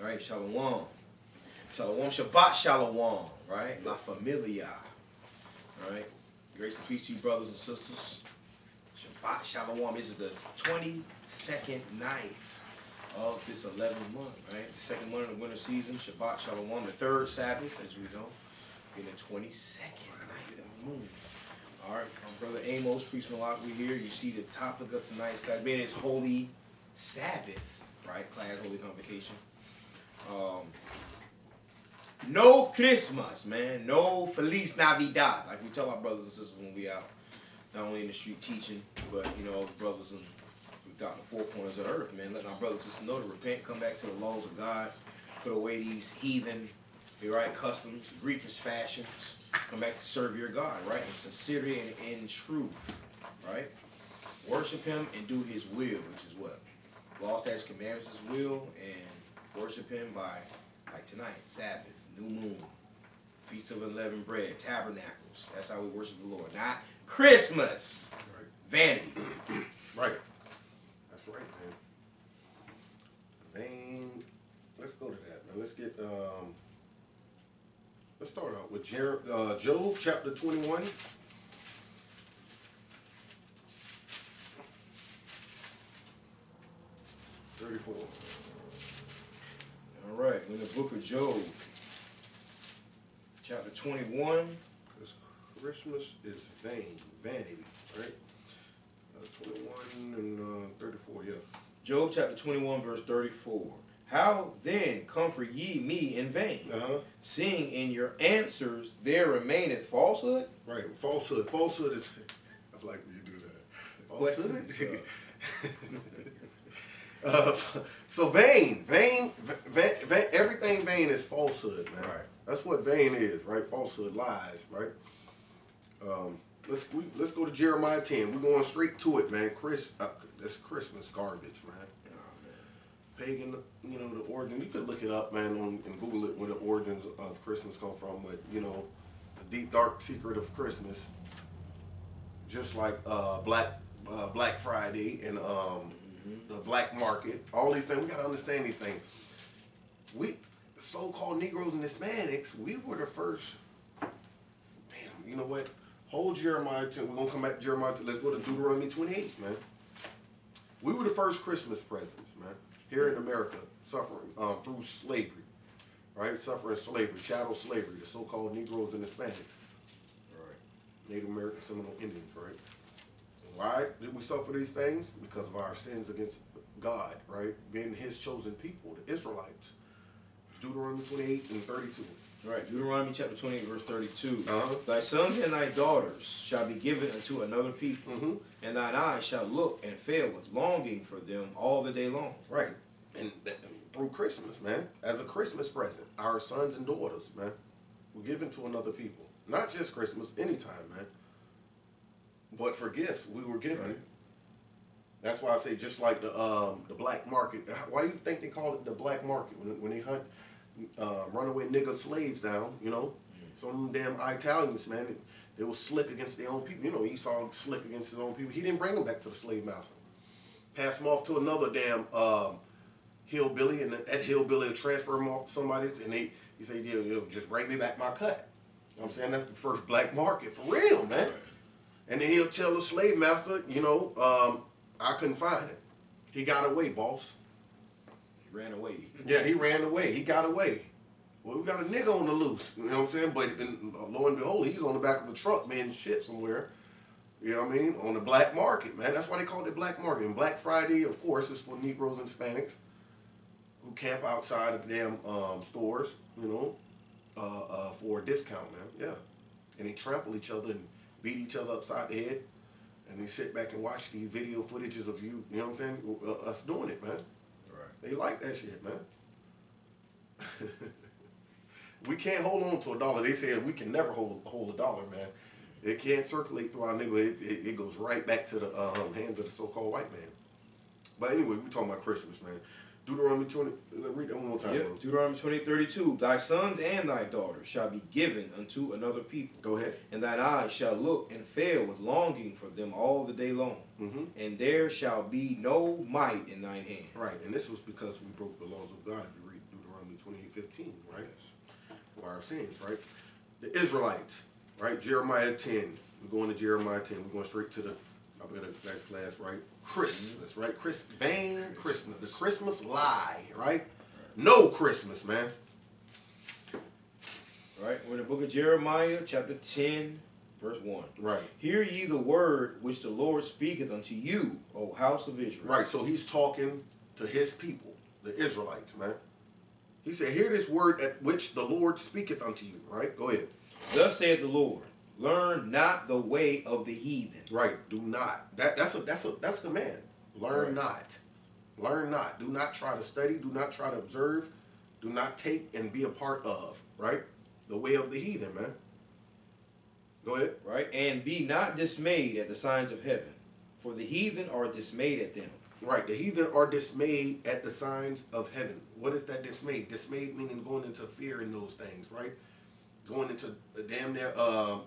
Right, Shalom. Shalom, Shabbat Shalom, right? La Familia. Right? Grace and peace to you, brothers and sisters. Shabbat Shalom. This is the 22nd night of this 11th month, right? The second month of the winter season, Shabbat Shalom, the third Sabbath, as we know, in the 22nd night of the moon. All right, Brother Amos, Priest Malak, we here. You see the topic of tonight's class, being it's Holy Sabbath, right? Class, Holy Convocation. No Christmas, man. No Feliz Navidad, like we tell our brothers and sisters when we out, not only in the street teaching, but, you know, brothers and throughout the four corners of the earth, man. Letting our brothers and sisters know to repent, come back to the laws of God, put away these heathen, right, customs, Greekish fashions, come back to serve your God, right, in sincerity and in truth, right? Worship Him and do His will, which is what? Law, statutes, commandments, His will, and worship Him by, like tonight, Sabbath, new moon, Feast of Unleavened Bread, tabernacles. That's how we worship the Lord. Not Christmas. Right. Vanity. Right. That's right, man. Vain. Let's go to that, man. Let's get, let's start out with Job chapter 21. All right, in the book of Job, chapter 21. Because Christmas is vanity, right? 21 and 34, yeah. Job chapter 21, verse 34. How then comfort ye me in vain, seeing in your answers there remaineth falsehood? Right, falsehood. Falsehood is, I like when you do that. Falsehood? So vain, everything vain is falsehood, man. Right. That's what vain is, right? Falsehood, lies, right? Let's go to Jeremiah 10. We're going straight to it, man. That's Christmas garbage, man. Pagan, you know, the origin. You could look it up, man, and Google it where the origins of Christmas come from. But you know, the deep dark secret of Christmas, just like Black Friday and the black market, all these things. We gotta understand these things. We, so-called Negroes and Hispanics, we were the first. Damn, you know what? Hold Jeremiah 10. We're gonna come back to Jeremiah 10. Let's go to Deuteronomy 28, man. We were the first Christmas presents, man, here in America, suffering through slavery, right? Suffering slavery, chattel slavery, the so-called Negroes and Hispanics, right? Native American Seminole Indians, right? Why did we suffer these things? Because of our sins against God, right? Being His chosen people, the Israelites. Deuteronomy 28 and 32. Right, Deuteronomy chapter 28, verse 32. Thy sons and thy daughters shall be given unto another people, and thine eyes shall look and fail with longing for them all the day long. Right, and through Christmas, man, as a Christmas present, our sons and daughters, man, were given to another people. Not just Christmas, anytime, man. But for gifts, we were given. That's why I say just like the black market. Why you think they call it the black market when they hunt runaway nigger slaves down? You know, some of them damn Italians, man, they were slick against their own people. You know, Esau slick against his own people. He didn't bring them back to the slave master. Passed them off to another damn hillbilly, and that hillbilly will transfer him off to somebody, and he said, "Yeah, just bring me back my cut." You know what I'm saying? That's the first black market for real, man. And then he'll tell the slave master, you know, I couldn't find it. He got away, boss. He ran away. Yeah, he ran away. He got away. Well, we got a nigga on the loose. You know what I'm saying? But lo and behold, he's on the back of a truck being shipped somewhere. You know what I mean? On the black market, man. That's why they call it black market. And Black Friday, of course, is for Negroes and Hispanics who camp outside of damn stores, you know, for a discount, man. Yeah. And they trample each other and beat each other upside the head, and they sit back and watch these video footages of you know what I'm saying, us doing it, man. Right. They like that shit, man. We can't hold on to a dollar. They said we can never hold a dollar, man. It can't circulate through our neighborhood. It goes right back to the hands of the so-called white man. But anyway, we're talking about Christmas, man. Deuteronomy 20, read that one more time. Yep. Deuteronomy 28:32. Thy sons and thy daughters shall be given unto another people. Go ahead. And thine eyes shall look and fail with longing for them all the day long. And there shall be no might in thine hand. Right, and this was because we broke the laws of God, if you read Deuteronomy Deuteronomy 28:15, right? For our sins, right? The Israelites, right? Jeremiah 10. We're going to Jeremiah 10. We're going straight to the, I better next class, right? Christmas, right? Vain Christmas. The Christmas lie, right? No Christmas, man. Right? We're in the book of Jeremiah, chapter 10, verse 1. Right. Hear ye the word which the Lord speaketh unto you, O house of Israel. Right, so he's talking to his people, the Israelites, man. He said, hear this word at which the Lord speaketh unto you, right? Go ahead. Thus saith the Lord, learn not the way of the heathen. Right, do not. That's a command. Learn not. Learn not. Do not try to study. Do not try to observe. Do not take and be a part of, right? The way of the heathen, man. Go ahead. Right, and be not dismayed at the signs of heaven, for the heathen are dismayed at them. Right, the heathen are dismayed at the signs of heaven. What is that dismayed? Dismayed meaning going into fear in those things, right? Going into damn near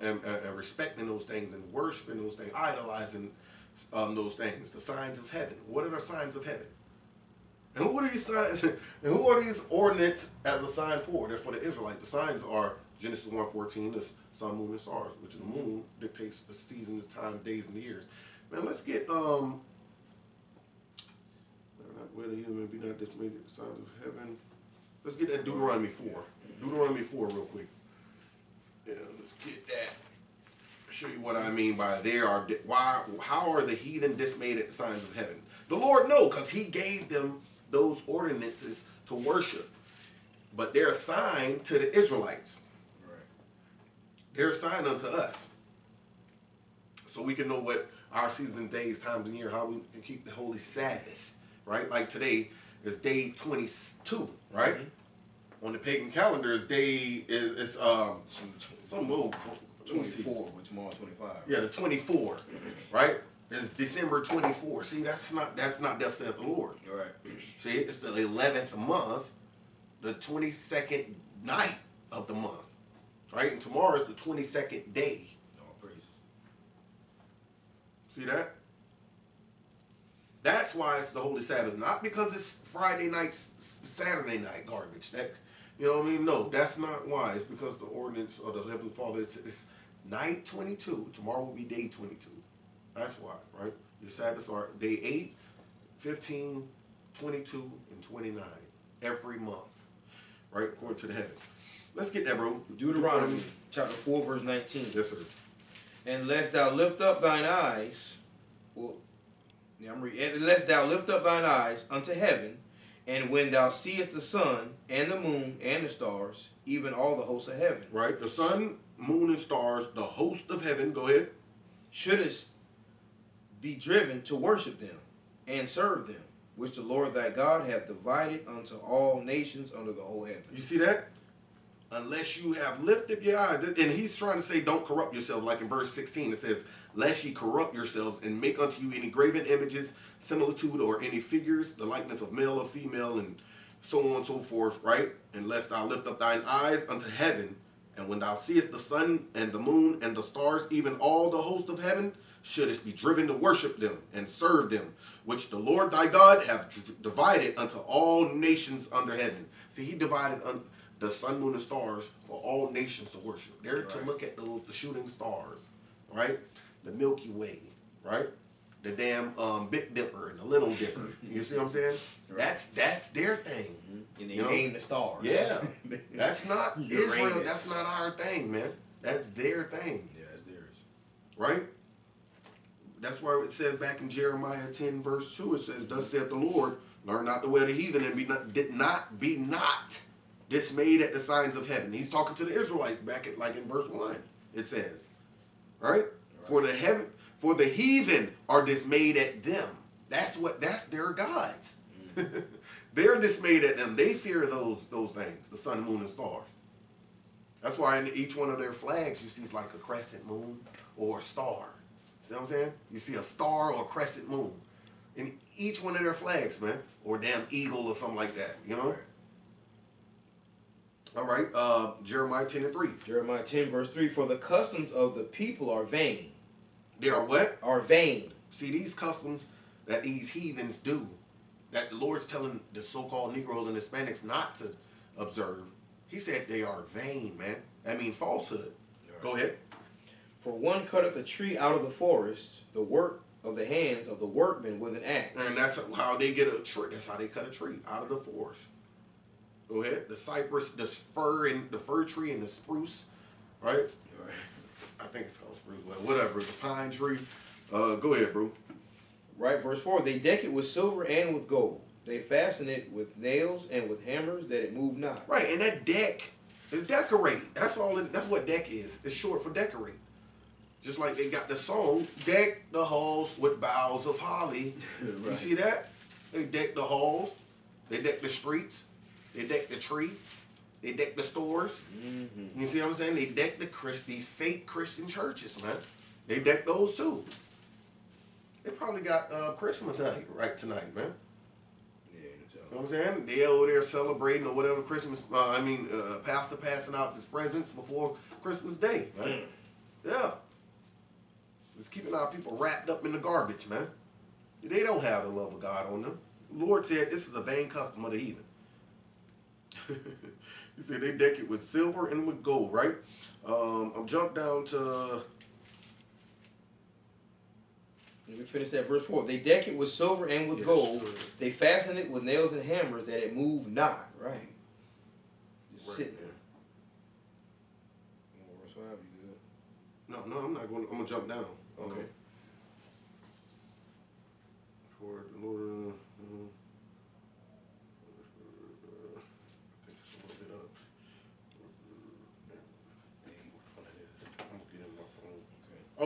and respecting those things and worshiping those things, idolizing those things. The signs of heaven. What are the signs of heaven? And who are these signs? And who are these ordinances as a sign for? They're for the Israelites. The signs are Genesis 1:14, the sun, moon, and stars, which the moon dictates the seasons, times, days, and the years. Man, let's get where the human be not dismayed at the signs of heaven. Let's get that Deuteronomy 4. Deuteronomy 4 real quick. Yeah, let's get that. Show you what I mean by how are the heathen dismayed at the signs of heaven? The Lord knows, because he gave them those ordinances to worship. But they're a sign to the Israelites. Right. They're a sign unto us. So we can know what our seasons, days, times, and year, how we can keep the holy Sabbath. Right? Like today is day 22, right? Mm-hmm. On the pagan calendar is some old 24, which tomorrow 25. Yeah, the 24, right? It's December 24. See, that's not thus saith the Lord. All right. See, it's the 11th month, the 22nd night of the month, right? And tomorrow is the 22nd day. All praises. See that? That's why it's the Holy Sabbath, not because it's Friday night, Saturday night garbage. That, you know what I mean? No, that's not why. It's because the ordinance of the Heavenly Father, it's night 22. Tomorrow will be day 22. That's why, right? Your Sabbaths are day 8, 15, 22, and 29 every month, right? According to the heavens. Let's get that, bro. Deuteronomy chapter 4, verse 19. Yes, sir. And lest thou lift up thine eyes, lest thou lift up thine eyes unto heaven, and when thou seest the sun and the moon and the stars, even all the hosts of heaven. Right, the sun, moon, and stars, the host of heaven. Go ahead. Shouldest be driven to worship them and serve them, which the Lord thy God hath divided unto all nations under the whole heaven. You see that? Unless you have lifted your eyes. And he's trying to say, don't corrupt yourself. Like in verse 16, it says, lest ye corrupt yourselves and make unto you any graven images, similitude, or any figures, the likeness of male or female, and so on and so forth, right? And lest thou lift up thine eyes unto heaven, and when thou seest the sun and the moon and the stars, even all the host of heaven, shouldest be driven to worship them and serve them, which the Lord thy God hath divided unto all nations under heaven. See, he divided the sun, moon, and stars for all nations to worship. They're to look at the shooting stars, right? The Milky Way, right? The damn Big Dipper and the Little Dipper. You see what I'm saying? Right. That's their thing. Mm-hmm. And they name the stars. Yeah. That's not Israel. That's not our thing, man. That's their thing. Yeah, it's theirs. Right? That's why it says back in Jeremiah 10 verse 2, it says, thus saith the Lord, learn not the way of the heathen, and be not dismayed at the signs of heaven. He's talking to the Israelites back at like in verse 1, it says. Right? For the heathen are dismayed at them. That's their gods. Mm-hmm. They're dismayed at them. They fear those things, the sun, moon, and stars. That's why in each one of their flags you see like a crescent moon or a star. See what I'm saying? You see a star or a crescent moon in each one of their flags, man. Or a damn eagle or something like that, you know? All right, Jeremiah 10 and 3. Jeremiah 10 verse 3, for the customs of the people are vain. They are what? Are vain. See, these customs that these heathens do, that the Lord's telling the so-called Negroes and Hispanics not observe. He said they are vain, man. I mean falsehood. Right. Go ahead. For one cutteth a tree out of the forest, the work of the hands of the workmen with an axe. And that's how they get a tree. That's how they cut a tree out of the forest. Go ahead. The cypress, the fir tree and the spruce, right? I think it's called spruce, but whatever. The pine tree. Go ahead, bro. Right, verse 4. They deck it with silver and with gold. They fasten it with nails and with hammers that it move not. Right, and that deck is decorate. That's all. That's what deck is. It's short for decorate. Just like they got the song, deck the halls with boughs of holly. Right. You see that? They deck the halls. They deck the streets. They deck the tree. They deck the stores. Mm-hmm. You see what I'm saying? They deck these fake Christian churches, man. They deck those too. They probably got Christmas tonight, man. Yeah, you know what I'm saying? They over there celebrating or whatever Christmas. Pastor passing out his presents before Christmas Day, man. Yeah. It's keeping our people wrapped up in the garbage, man. They don't have the love of God on them. The Lord said this is a vain custom of the heathen. He said they deck it with silver and with gold, right? I'm jumped down to... Let me finish that verse 4. They deck it with silver and with gold. Sure. They fasten it with nails and hammers that it move not, right? Just right, sitting there. Verse 5, you good? No, I'm not going. I'm gonna jump down. Okay. For the Lord, I think it's a little bit up. I'm gonna get in my phone.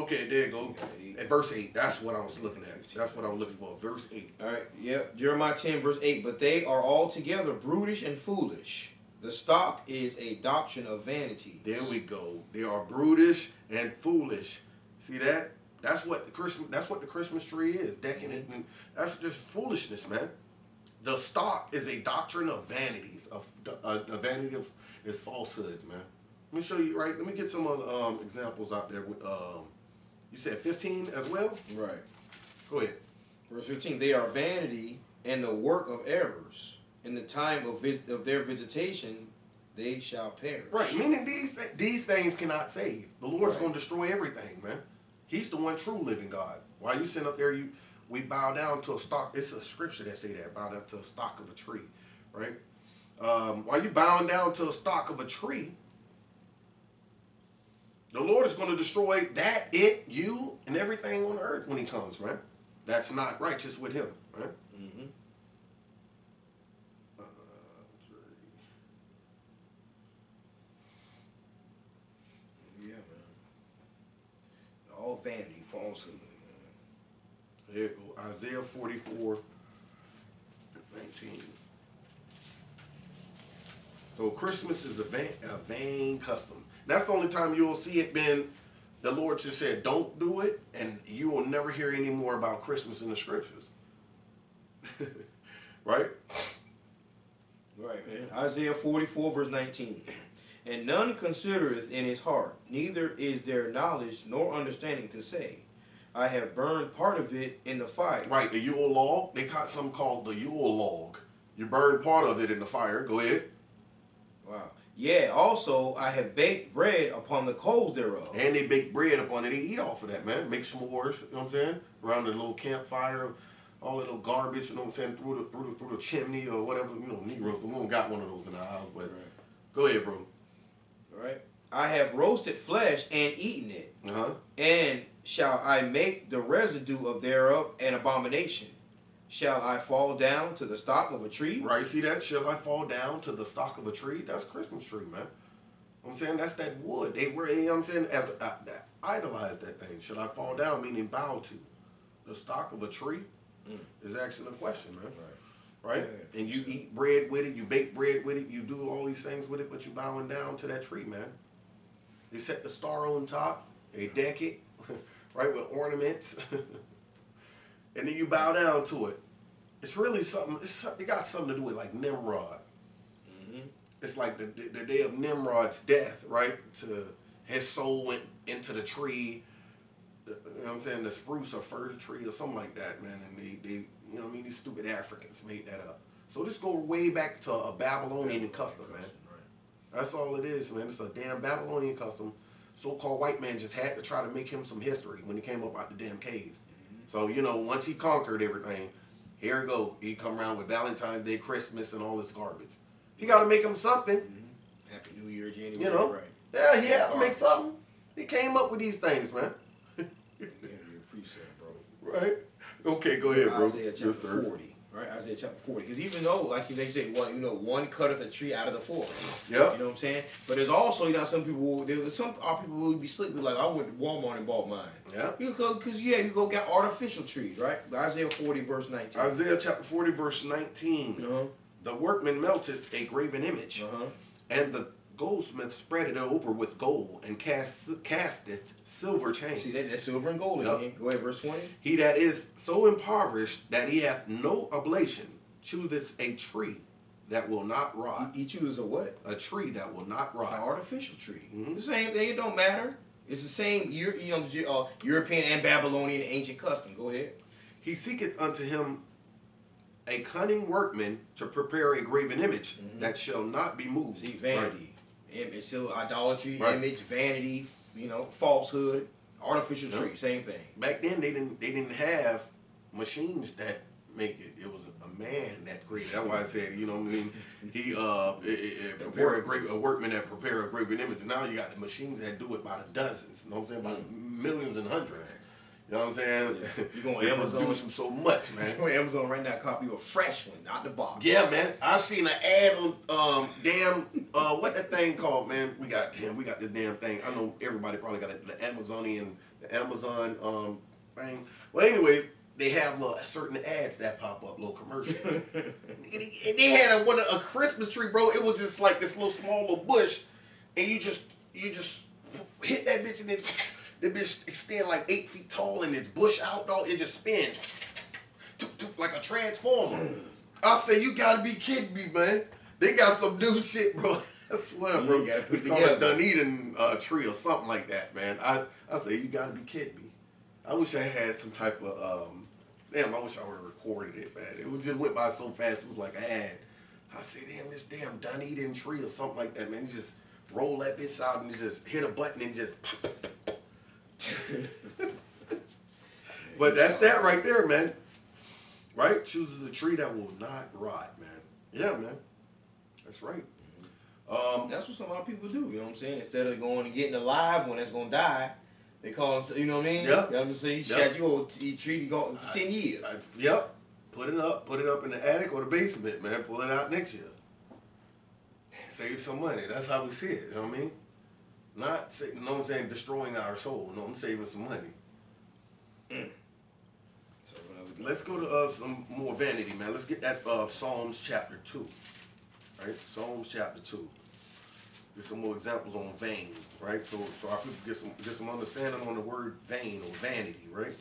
Okay, there you go. At verse 8, that's what I was looking at. That's what I was looking for. Verse 8. All right. Yep. Jeremiah 10, verse 8. But they are altogether brutish and foolish. The stock is a doctrine of vanity. There we go. They are brutish and foolish. See that? That's what the Christmas tree is. Decking it. And that's just foolishness, man. The stock is a doctrine of vanities. A vanity is falsehoods, man. Let me show you. Right. Let me get some other examples out there. You said 15 as well? Right. Go ahead. Verse 15. They are vanity and the work of errors. In the time of their visitation, they shall perish. Right. Meaning these things cannot save. The Lord's going to destroy everything, man. He's the one true living God. While you sitting up there, we bow down to a stock. It's a scripture that say that. Bow down to a stock of a tree. Right? While you bowing down to a stock of a tree, the Lord is going to destroy you, and everything on earth when he comes, right? That's not righteous with him, right? Mm-hmm. Yeah, man. All vanity, falsehood, man. There you go. Isaiah 44, 19. So Christmas is a vain custom. That's the only time you'll see it been, the Lord just said, don't do it, and you will never hear any more about Christmas in the scriptures. Right? Right, man. Isaiah 44, verse 19. And none considereth in his heart, neither is there knowledge nor understanding to say, I have burned part of it in the fire. Right, the Yule log. They got something called the Yule log. You burn part of it in the fire. Go ahead. Wow. Yeah, also I have baked bread upon the coals thereof. And they bake bread upon it. They eat off of that, man. Make s'mores, you know what I'm saying? Around the little campfire, all that little garbage, you know what I'm saying, through the chimney or whatever, you know, Negroes. We don't got one of those in our house, but go ahead, bro. All right. I have roasted flesh and eaten it. Uh-huh. And shall I make the residue of thereof an abomination? Shall I fall down to the stock of a tree? Right, see that? Shall I fall down to the stock of a tree? That's Christmas tree, man. You know what I'm saying? That's that wood. They were, you know what I'm saying, idolize that thing. Should I fall down, meaning bow to? The stock of a tree is asking a question, man. Right? Yeah, and you eat bread with it, you bake bread with it, you do all these things with it, but you bowing down to that tree, man. They set the star on top, they deck it, right, with ornaments. And then you bow down to it. It's really something. It got something to do with like Nimrod. Mm-hmm. It's like the day of Nimrod's death, right? His soul went into the tree. You know what I'm saying? The spruce or fir tree or something like that, man. And they you know what I mean? These stupid Africans made that up. So this go way back to a Babylonian custom, man. That's all it is, man. It's a damn Babylonian custom. So-called white man just had to try to make him some history when he came up out the damn caves. So, you know, once he conquered everything, here he go. He come around with Valentine's Day, Christmas, and all this garbage. He got to make him something. Happy New Year, January. You know? Right. Yeah, he had to make something. He came up with these things, man. Yeah, we appreciate it, bro. Right? Okay, go ahead, bro. Isaiah chapter 40. Right, Isaiah chapter 40. Because even though, like they say, one cutteth a tree out of the forest. Yeah. You know what I'm saying? But there's also, some people, people will be sleeping like, I went to Walmart and bought mine. Yeah. You go get artificial trees, right? Isaiah 40 verse 19. Isaiah chapter 40 verse 19. The workman melted a graven image, and the goldsmith spread it over with gold, and casteth silver chains. See, that's silver and gold again. Go ahead, verse 20. He that is so impoverished that he hath no oblation chooseth a tree that will not rot. He chooses a what? A tree that will not rot. An artificial tree. The same thing. It don't matter. It's the same. European and Babylonian ancient custom. Go ahead. He seeketh unto him a cunning workman to prepare a graven image that shall not be moved. See, vanity. It's still idolatry, Right. image, vanity, falsehood, artificial tree, same thing. Back then they didn't have machines that make it. It was a man that created. That's why I said, you know what I mean? He prepared a workman that prepare a graven image. Now you got the machines that do it by the dozens. You know what I'm saying? By the millions and hundreds. You know what I'm saying? Yeah. You go on Amazon. Produce them so much, man. You go on Amazon right now, copy you a fresh one, not the box. Yeah, man. I seen an ad on what that thing called, man. We got this damn thing. I know everybody probably got the Amazon thing. Well, anyways, they have certain ads that pop up, little commercials. And they had a Christmas tree, bro. It was just like this small little bush, and you just hit that bitch and then the bitch extend like 8 feet tall and it's bush out, dog. It just spins like a transformer. I say, you gotta be kidding me, man. They got some new shit, bro. I swear, bro. It's called a Dunedin tree or something like that, man. I say, you gotta be kidding me. I wish I had some type of, I wish I would have recorded it, man. It just went by so fast, it was like an ad. I say, damn, this damn Dunedin tree or something like that, man. You just roll that bitch out and you just hit a button and just But that's that right there, man. Right? Chooses a tree that will not rot, man. Yeah, man. That's right. That's what some other people do, you know what I'm saying? Instead of going and getting a live one that's going to die, they call them, you know what I mean? Yeah. You know what I'm saying? You shot your old tree to go for 10 years. Yep. Put it up in the attic or the basement, man. Pull it out next year. Save some money. That's how we see it, you know what I mean? Not, you know what I'm saying, destroying our soul. No, I'm saving some money. So, let's go to some more vanity, man. Let's get that Psalms chapter 2. Right? Psalms chapter 2. Get some more examples on vain, right? So our people get some understanding on the word vain or vanity, right? Okay.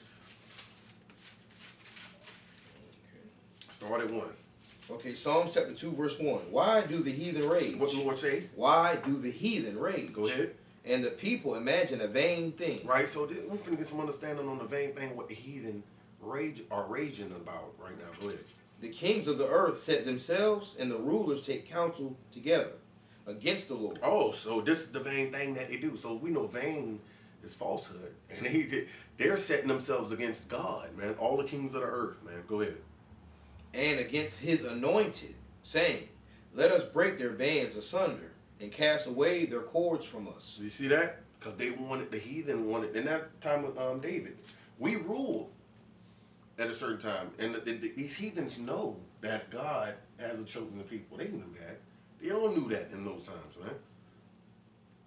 Start at 1. Okay, Psalms chapter 2, verse 1. Why do the heathen rage? What the Lord say? Why do the heathen rage? Go ahead. And the people imagine a vain thing. Right, so we're finna get some understanding on the vain thing, what the heathen are raging about right now. Go ahead. The kings of the earth set themselves, and the rulers take counsel together against the Lord. Oh, so this is the vain thing that they do. So we know vain is falsehood. And they're setting themselves against God, man. All the kings of the earth, man. Go ahead. And against his anointed, saying, let us break their bands asunder and cast away their cords from us. You see that? Because the heathen wanted, in that time of David, we ruled at a certain time. And these heathens know that God has a chosen people. They knew that. They all knew that in those times, man.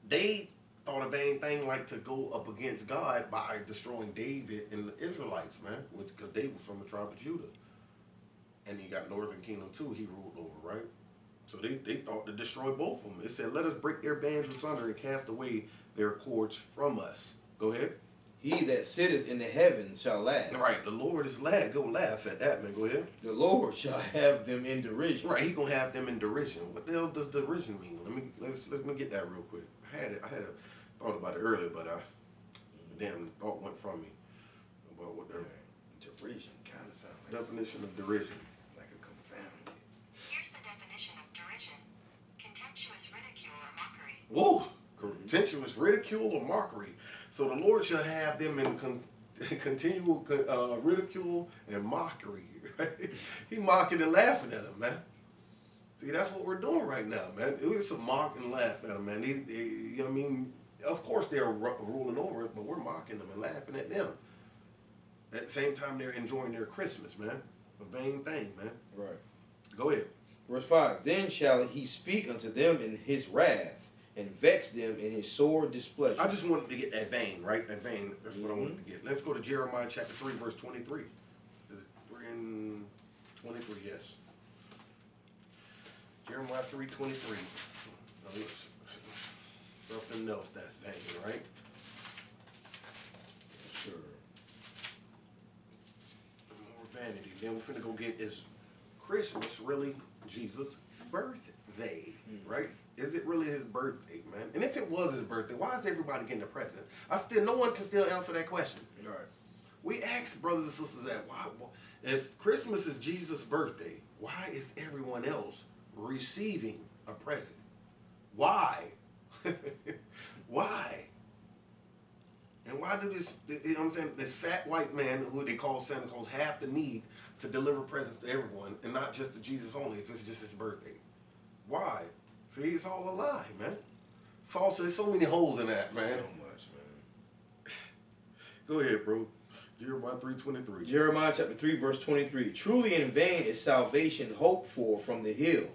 They thought a vain thing like to go up against God by destroying David and the Israelites, man, because David was from the tribe of Judah. And he got Northern Kingdom too, he ruled over, right? So they thought to destroy both of them. It said, let us break their bands asunder and cast away their cords from us. Go ahead. He that sitteth in the heavens shall laugh. Right, the Lord is go laugh at that, man. Go ahead. The Lord shall have them in derision. Right, he gonna have them in derision. What the hell does derision mean? Let me get that real quick. I had thought about it earlier, but damn, the thought went from me about what the Derision kind of sounds like definition of derision. like a confounded. contentious, ridicule, or mockery. So the Lord shall have them in continual ridicule and mockery. Right? He mocking and laughing at them, man. See, that's what we're doing right now, man. It was a mock and laugh at them, man. You know what I mean? Of course they're ruling over us, but we're mocking them and laughing at them. At the same time, they're enjoying their Christmas, man. A vain thing, man. Right. Go ahead. Verse 5, then shall he speak unto them in his wrath, and vex them in his sore displeasure. I just wanted to get that vein, right? That vein, that's what I wanted to get. Let's go to Jeremiah chapter 3, verse 23. Is it 3 and 23? Yes. Jeremiah 3:23. Something else that's vain, right? Sure. More vanity. Then we're finna go get, is Christmas really Jesus' birthday, right? Is it really his birthday, man? And if it was his birthday, why is everybody getting a present? No one can still answer that question. All right. We ask brothers and sisters that, why, if Christmas is Jesus' birthday, why is everyone else receiving a present? Why? Why? And why do this, you know what I'm saying, this fat white man who they call Santa Claus have the need to deliver presents to everyone and not just to Jesus only if it's just his birthday? Why? See, it's all a lie, man. False, there's so many holes in that, man. So much, man. Go ahead, bro. Jeremiah 3:23. Jeremiah chapter 3, verse 23. Truly in vain is salvation hoped for from the hills.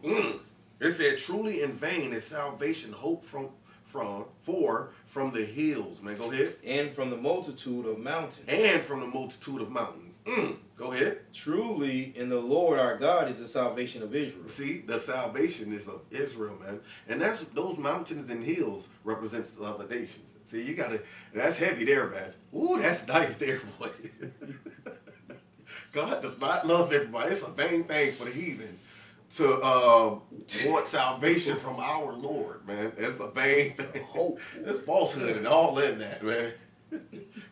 It said, truly in vain is salvation hoped from the hills, man. Go ahead. And from the multitude of mountains. And from the multitude of mountains. Go ahead. Truly in the Lord our God is the salvation of Israel. See, the salvation is of Israel, man. And those mountains and hills represents the other nations. See, you gotta, that's heavy there, man. Ooh, that's nice there, boy. God does not love everybody. It's a vain thing for the heathen to want salvation from our Lord, man. It's a vain thing. Hope. There's falsehood and all in that, man.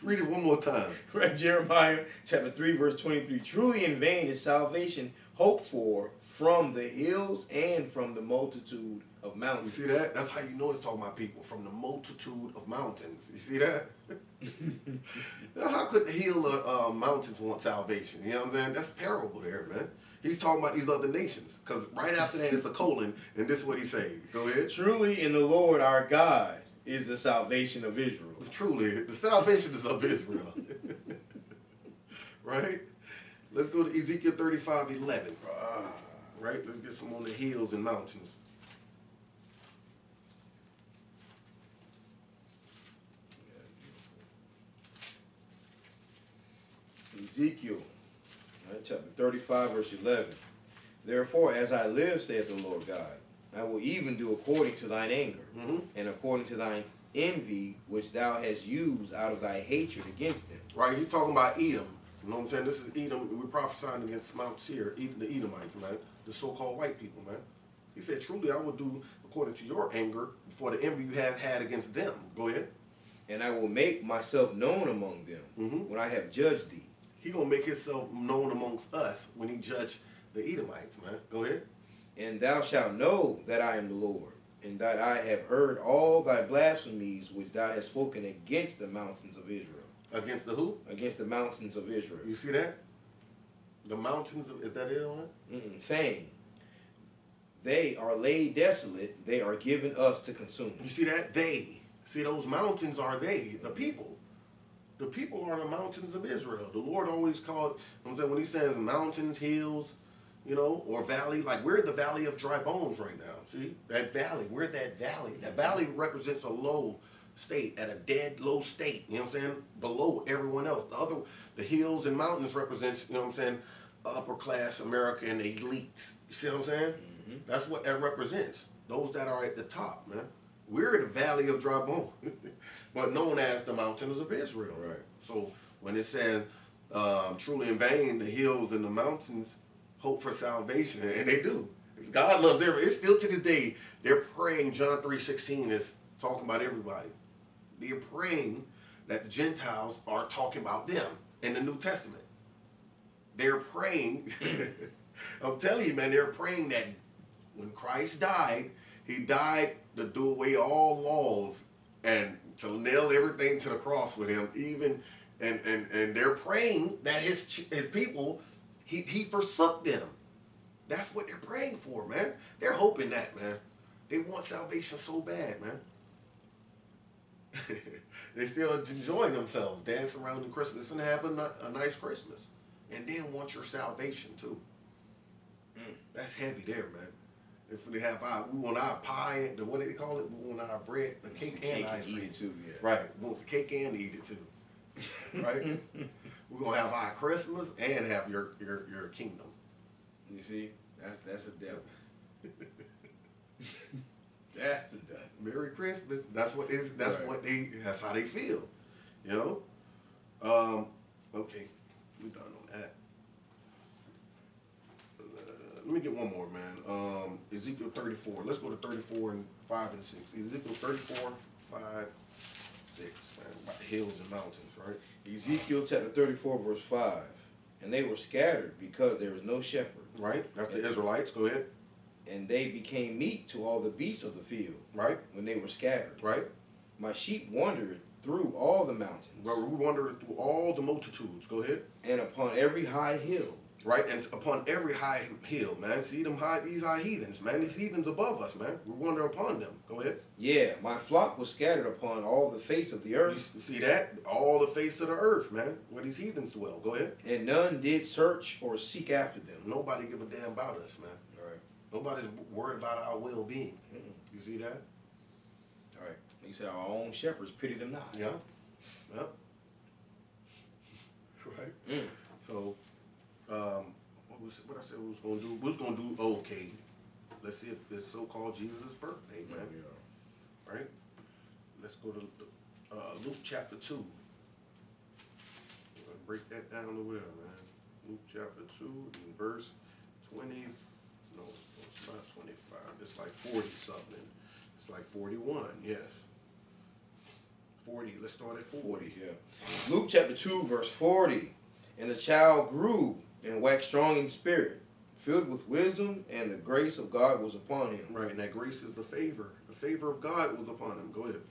Read it one more time. Right, Jeremiah chapter 3, verse 23. Truly in vain is salvation hoped for from the hills and from the multitude of mountains. You see that? That's how you know it's talking about people, from the multitude of mountains. You see that? Now, how could the hill of mountains want salvation? You know what I'm saying? That's parable there, man. He's talking about these other nations. Because right after that it's a colon, and this is what he's saying. Go ahead. Truly in the Lord our God is the salvation of Israel. Truly, the salvation is of Israel. Right? Let's go to Ezekiel 35:11. Right? Let's get some on the hills and mountains. Ezekiel chapter 35, verse 11. Therefore, as I live, saith the Lord God, I will even do according to thine anger, and according to thine envy, which thou hast used out of thy hatred against them. Right, he's talking about Edom. You know what I'm saying? This is Edom. We're prophesying against Mount Seir, the Edomites, man. The so-called white people, man. He said, truly, I will do according to your anger for the envy you have had against them. Go ahead. And I will make myself known among them when I have judged thee. He going to make himself known amongst us when he judged the Edomites, man. Go ahead. And thou shalt know that I am the Lord, and that I have heard all thy blasphemies which thou hast spoken against the mountains of Israel. Against the who? Against the mountains of Israel. You see that? The mountains of, is that it on it? Saying, they are laid desolate, they are given us to consume. You see that? They. See, those mountains are they, the people. The people are the mountains of Israel. The Lord always called, when he says mountains, hills, you know, or valley, like we're the valley of dry bones right now. See? That valley, we're that valley. That valley represents a low state, at a dead low state, you know what I'm saying? Below everyone else. The hills and mountains represents, you know what I'm saying, upper class America and the elites. You see what I'm saying? That's what that represents. Those that are at the top, man. We're the valley of dry bones, but known as the mountains of Israel. Right. So when it says, truly in vain, the hills and the mountains hope for salvation, and they do. God loves everybody. It's still to this day, they're praying, John 3:16 is talking about everybody. They're praying that the Gentiles are talking about them in the New Testament. They're praying, I'm telling you, man, they're praying that when Christ died, he died to do away all laws and to nail everything to the cross with him, even and they're praying that his people, he forsook them. That's what they're praying for, man. They're hoping that, man. They want salvation so bad, man. They still enjoying themselves, dancing around in Christmas and have a nice Christmas, and then want your salvation too. That's heavy there, man. If we have we want our pie, what do they call it? We want our bread, the cake and ice cream too. Yeah. Right. We want the cake and eat it too. Right. We're gonna have our Christmas and have your kingdom. You see, that's a devil. That's the devil. Merry Christmas. That's what is. That's right. That's how they feel. You know. Okay, we're done on that. Let me get one more, man. Ezekiel 34. Let's go to 34 and 5 and 6. Ezekiel 34, 5, 6. Man, about the hills and mountains, right? Ezekiel chapter 34, verse 5. And they were scattered because there was no shepherd. Right. That's the Israelites. Go ahead. And they became meat to all the beasts of the field. Right. When they were scattered. Right. My sheep wandered through all the mountains. Well, we wandered through all the multitudes. Go ahead. And upon every high hill. Right, and upon every high hill, man. See these high heathens, man. These heathens above us, man. We wander upon them. Go ahead. Yeah, my flock was scattered upon all the face of the earth. You see that? All the face of the earth, man. Where these heathens dwell. Go ahead. And none did search or seek after them. Nobody give a damn about us, man. All right. Nobody's worried about our well-being. You see that? All right. Like you said, our own shepherds pity them not. Yeah. Yeah. Right. So, what I said we was gonna do? We was gonna do okay. Let's see if it's so-called Jesus' birthday, man. Yeah. Right. Let's go to Luke chapter 2. Break that down to where, man? Luke chapter 2 and verse 20. No, it's not 25. It's like 40 something. It's like 41. Yes. 40. Let's start at 40. Yeah. Luke chapter 2, verse 40. And the child grew and waxed strong in spirit, filled with wisdom, and the grace of God was upon him. Right, and that grace is the favor. The favor of God was upon him. Go ahead.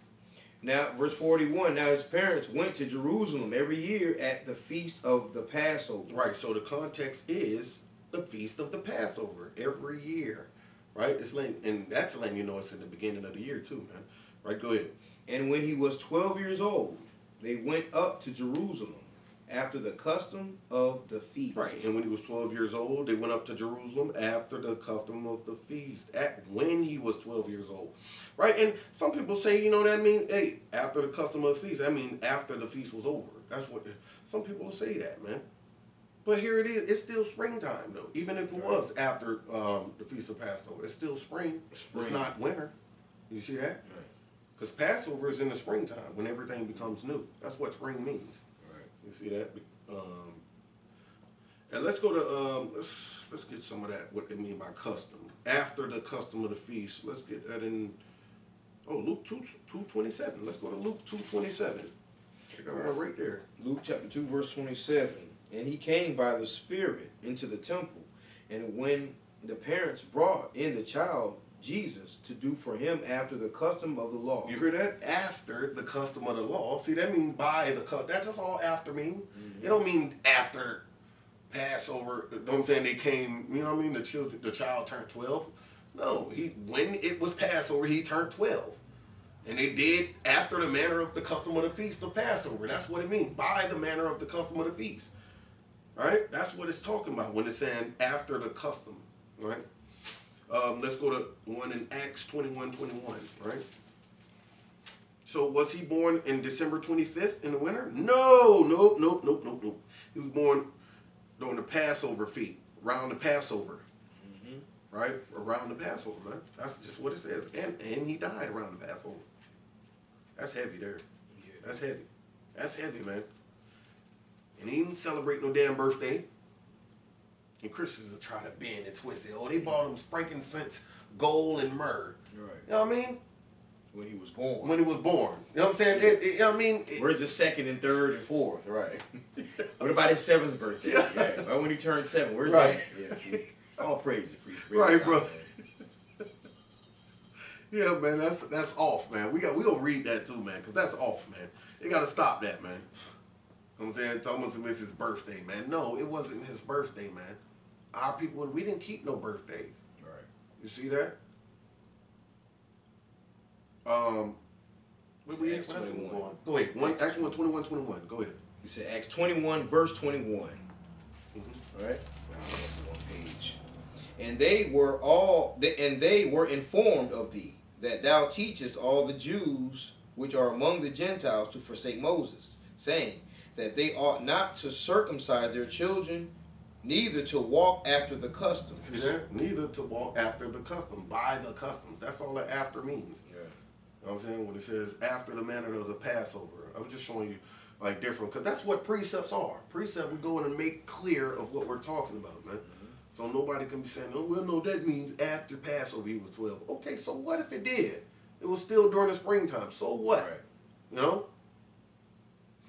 Now, verse 41. Now his parents went to Jerusalem every year at the feast of the Passover. Right, so the context is the feast of the Passover every year. Right? It's letting, and that's letting you know it's in the beginning of the year too, man. Right, go ahead. And when he was 12 years old, they went up to Jerusalem after the custom of the feast. Right, and when he was 12 years old, they went up to Jerusalem after the custom of the feast. When he was 12 years old. Right, and some people say, you know what I mean? Hey, after the custom of the feast, I mean after the feast was over. That's what, some people say that, man. But here it is. It's still springtime, though. Even if it was after the Feast of Passover. It's still spring. It's not winter. You see that? Because Passover is in the springtime when everything becomes new. That's what spring means. Right. You see that? And let's go to, let's get some of that, what they mean by custom. After the custom of the feast, let's get that in, Luke 2:27. Let's go to Luke 2:27. Right there. Luke chapter 2, verse 27. And he came by the Spirit into the temple, and when the parents brought in the child Jesus to do for him after the custom of the law. You hear that? After the custom of the law. See, that means by the custom. That's just all after mean. It don't mean after Passover. You know what I'm saying? They came, you know what I mean? The child turned 12. No, when it was Passover, he turned 12. And they did after the manner of the custom of the feast of Passover. That's what it means. By the manner of the custom of the feast. Right? That's what it's talking about when it's saying after the custom. Right? Let's go to one in Acts 21:21. Right? So was he born in December 25th in the winter? No. Nope. He was born during the Passover feast, around the Passover. Right? Around the Passover, man. That's just what it says. And he died around the Passover. That's heavy there. Yeah, that's heavy. That's heavy, man. And he didn't celebrate no damn birthday. And Christians are trying to bend and twist it. Oh, they bought him frankincense, gold, and myrrh. Right. You know what I mean? When he was born. When he was born. You know what I'm saying? You know what I mean? Where's the second and third and fourth? Right. What about his 7th birthday? Yeah. Well, when he turned 7, where's that? Yeah, see. All praise. Right, bro. Yeah, man, that's off, man. We gonna read that too, man, because that's off, man. They gotta stop that, man. You know what I'm saying? Thomas missed his birthday, man. No, it wasn't his birthday, man. Our people, we didn't keep no birthdays. Right. You see that? What we Acts 21. Go ahead. Acts 21. Go ahead. You said Acts 21, verse 21. Mm-hmm. All right. One page. And they were informed of thee, that thou teachest all the Jews which are among the Gentiles to forsake Moses, saying that they ought not to circumcise their children, neither to walk after the customs. See that? Neither to walk after the custom, by the customs. That's all that after means. Yeah. You know what I'm saying? When it says after the manner of the Passover, I was just showing you like different, because that's what precepts are. Precept, we go in and make clear of what we're talking about, man. Mm-hmm. So nobody can be saying, oh, well, no, that means after Passover he was 12. Okay, so what if it did? It was still during the springtime. So what? Right. You know?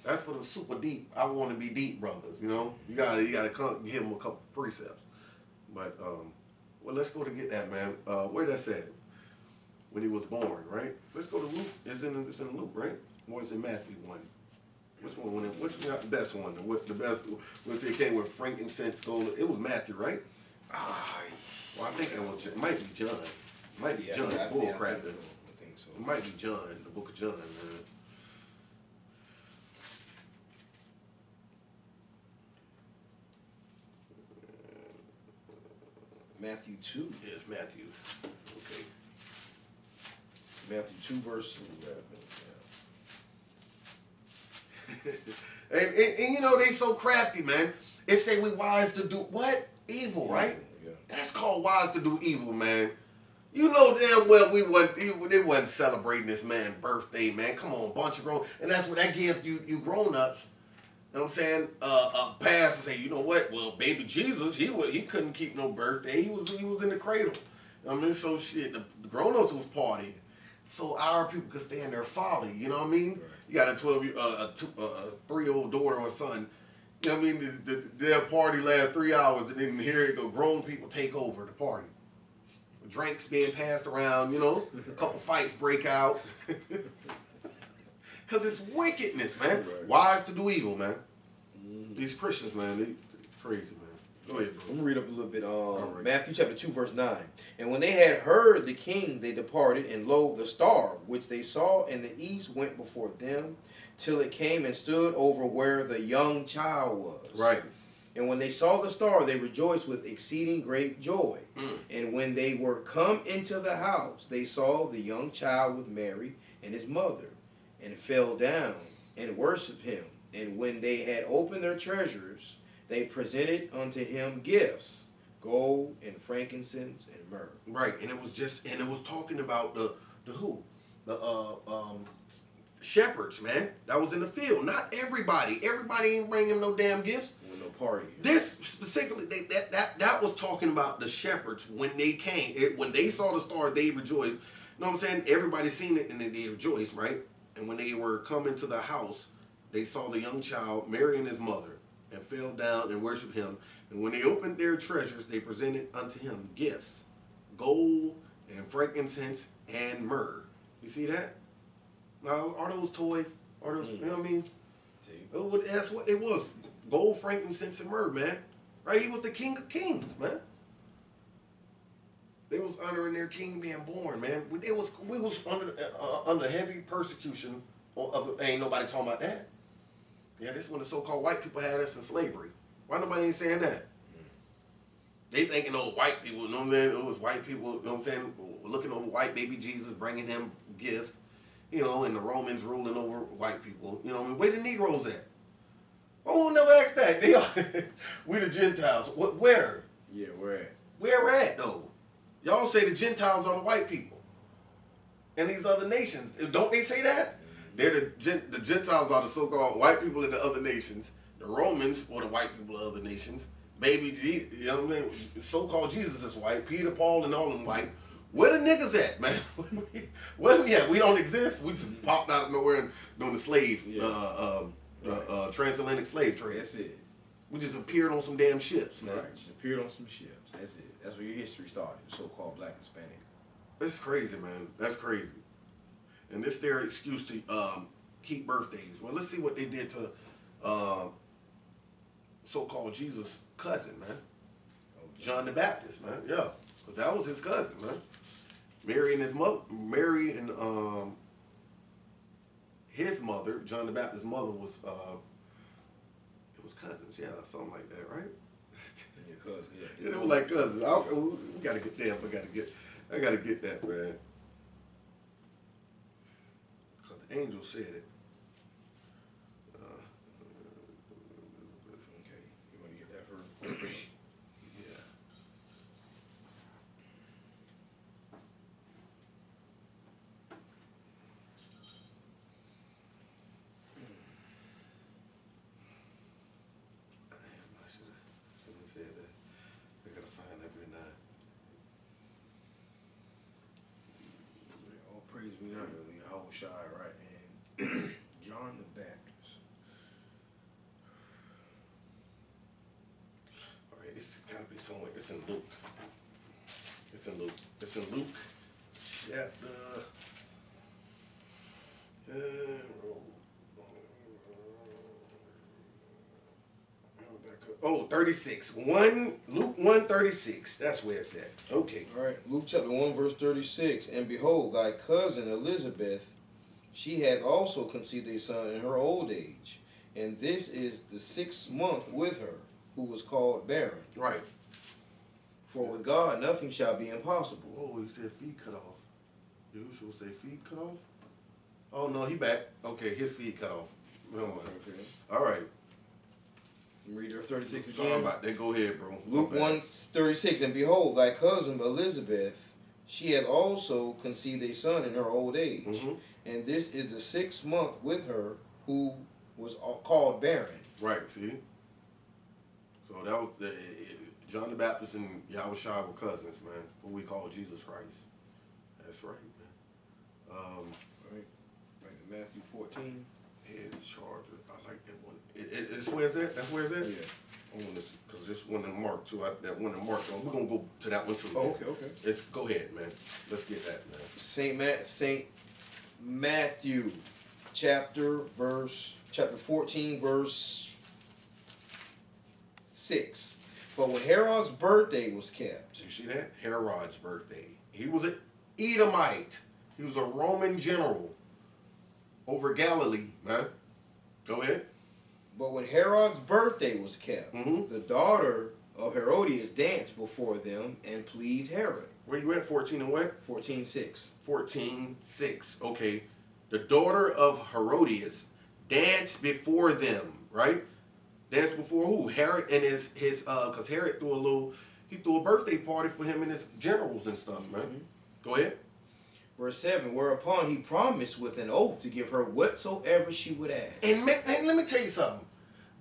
That's for the super deep. I want to be deep brothers, you know? You gotta give them a couple precepts. But, well, let's go to get that, man. Where that said? When he was born, right? Let's go to Luke. It's in Luke, right? Or is it Matthew 1? Which one? Which one got the best one? The best? Let's say it came with frankincense, gold. It was Matthew, right? Well, I think it might be John. It might be John. Bull crap. I think so. It might be John. The book of John, man. Matthew 2. Yes, Matthew. Okay. Matthew 2, verse 11. And you know, they so crafty, man. It say we wise to do what? Evil, right? Yeah. That's called wise to do evil, man. You know damn well they wasn't celebrating this man's birthday, man. Come on, bunch of grown, and that's what that gives you grown ups. You know what I'm saying? A pass and say, you know what? Well, baby Jesus, he couldn't keep no birthday. He was in the cradle. You know what I mean? So shit, the grown ups was partying. So our people could stand their folly. You know what I mean? Right. You got a 3-year-old daughter or son. You know what I mean? Their party last 3 hours, and then here it go, grown people take over the party. Drinks being passed around, you know, a couple fights break out. Because it's wickedness, man. Right. Wise to do evil, man. These Christians, man, they crazy, man. Go ahead, bro. I'm going to read up a little bit. Right. Matthew chapter 2, verse 9. And when they had heard the king, they departed, and lo, the star, which they saw in the east, went before them, till it came and stood over where the young child was. Right. And when they saw the star, they rejoiced with exceeding great joy. And when they were come into the house, they saw the young child with Mary and his mother, and fell down and worshipped him. And when they had opened their treasures, they presented unto him gifts, gold and frankincense and myrrh. Right, and it was talking about the who? The shepherds, man. That was in the field. Not everybody. Everybody ain't bringing him no damn gifts. No party. This specifically, that was talking about the shepherds when they came. When they saw the star, they rejoiced. You know what I'm saying? Everybody seen it and they rejoiced, right? And when they were coming to the house, they saw the young child, Mary and his mother, and fell down and worshipped him. And when they opened their treasures, they presented unto him gifts, gold and frankincense and myrrh. You see that? Now, are those toys? Are those, you know what I mean? That's what it was. Gold, frankincense, and myrrh, man. Right? He was the King of Kings, man. They was honoring their king being born, man. We was under heavy persecution. Ain't nobody talking about that. Yeah, this when the so-called white people had us in slavery. Why nobody ain't saying that? They thinking, oh, white people, you know what I'm saying? It was white people, you know what I'm saying? Looking over white baby Jesus, bringing him gifts, you know, and the Romans ruling over white people. You know what I mean? Where the Negroes at? Oh, never asked that. They are. We the Gentiles. Where? Yeah, where at? Where at, though? Y'all say the Gentiles are the white people. And these other nations. Don't they say that? They're the Gentiles are the so-called white people in the other nations. The Romans or the white people of other nations. Baby Jesus, you know what I mean? So-called Jesus is white. Peter, Paul, and all them white. Where the niggas at, man? Where we at? We don't exist. We just popped out of nowhere during the slave, transatlantic slave trade. That's it. We just appeared on some damn ships, man. Right, just appeared on some ships. That's it. That's where your history started, so-called black Hispanic. It's crazy, man. That's crazy. And this their excuse to keep birthdays. Well, let's see what they did to so-called Jesus' cousin, man. John the Baptist, man. Yeah, but that was his cousin, man. Mary and his mother, his mother, John the Baptist's mother was it was cousins, yeah, something like that, right? Your cousin, yeah. Yeah, they were like cousins. We gotta get them. I gotta get that, man. Cause the angel said it. Okay, you want to get that first? Yeah. I should have said that. I gotta find that right now. All praise be not we all shy, right? And John the Baptist. All right, it's gotta be somewhere. It's in Luke. It's in Luke. It's in Luke chapter. Oh, 36. Luke 1:36. That's where it's at. Okay. All right, Luke chapter 1, verse 36. And behold, thy cousin Elizabeth, she hath also conceived a son in her old age. And this is the 6th month with her, who was called barren. Right. For with God nothing shall be impossible. Oh, he said feet cut off. Yahushua say feet cut off? Oh, no, he back. Okay, his feet cut off. Never mind. Okay. All right. Read verse 36 again. Sorry about that. Go ahead, bro. Luke 1:36. And behold, thy cousin Elizabeth, she hath also conceived a son in her old age. Mm-hmm. And this is the 6th month with her, who was called barren. Right, see? So that was John the Baptist and Yahushua were cousins, man. Who we call Jesus Christ. That's right, man. Right. Like in Matthew 14. Head charger. I like that one. It's where it's at? That's where it's at? Yeah. I want this because this one in Mark too. That one in Mark. We're gonna go to that one too. Oh, man. okay. Let's go ahead, man. Let's get that, man. Saint Matthew, chapter 14, verse 6. But when Herod's birthday was kept. You see that? Herod's birthday. He was an Edomite. He was a Roman general over Galilee, man. Go ahead. But when Herod's birthday was kept, the daughter of Herodias danced before them and pleased Herod. Where you at? 14 and what? 14:6. 14:6. Okay. The daughter of Herodias danced before them, right? Danced before who? Herod and his because Herod threw a birthday party for him and his generals and stuff, man. Go ahead. Verse 7, whereupon he promised with an oath to give her whatsoever she would ask. And let me tell you something.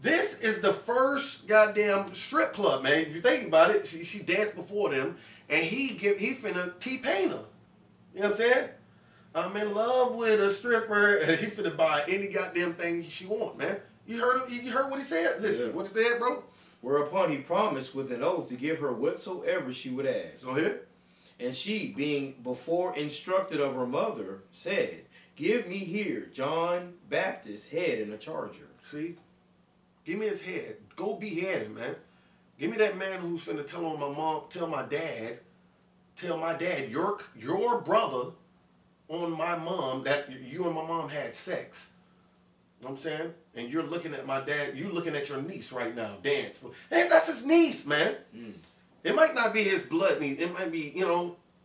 This is the first goddamn strip club, man. If you think about it, she danced before them, and he finna T-pain her. You know what I'm saying? I'm in love with a stripper, and he finna buy any goddamn thing she want, man. You heard what he said? Listen, what he said, bro? Whereupon he promised with an oath to give her whatsoever she would ask. Go ahead. And she, being before instructed of her mother, said, give me here John Baptist's head in a charger. See? Give me his head. Go behead him, man. Give me that man who's finna tell my dad, your brother on my mom, that you and my mom had sex. You know what I'm saying? And you're looking at my dad, you're looking at your niece right now, dance. Hey, that's his niece, man. It might not be his blood niece. It might be,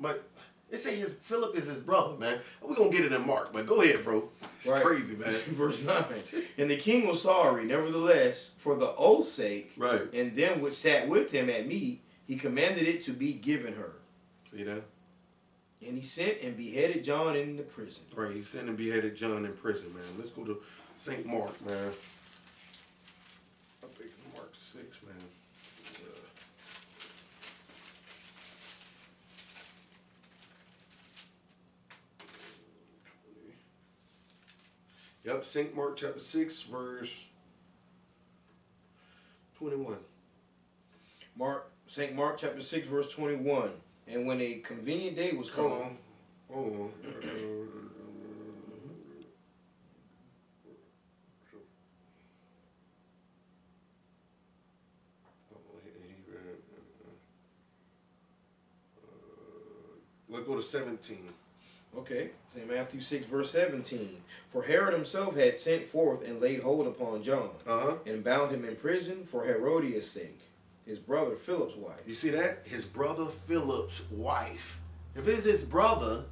but they say Philip is his brother, man. We're going to get it in Mark, but go ahead, bro. It's crazy, man. Verse 9. And the king was sorry, nevertheless, for the oath's sake, right, and them which sat with him at meat, he commanded it to be given her. See that? And he sent and beheaded John in the prison. Right, he sent and beheaded John in prison, man. Let's go to St. Mark, man. I think Mark 6, man. Yep, St. Mark chapter 6, verse 21. St. Mark chapter 6, verse 21. And when a convenient day was come. Hold on. Let's go to 17. Okay, St. Matthew 6, verse 17. For Herod himself had sent forth and laid hold upon John, and bound him in prison for Herodias' sake, his brother Philip's wife. You see that? His brother Philip's wife. If it's his brother,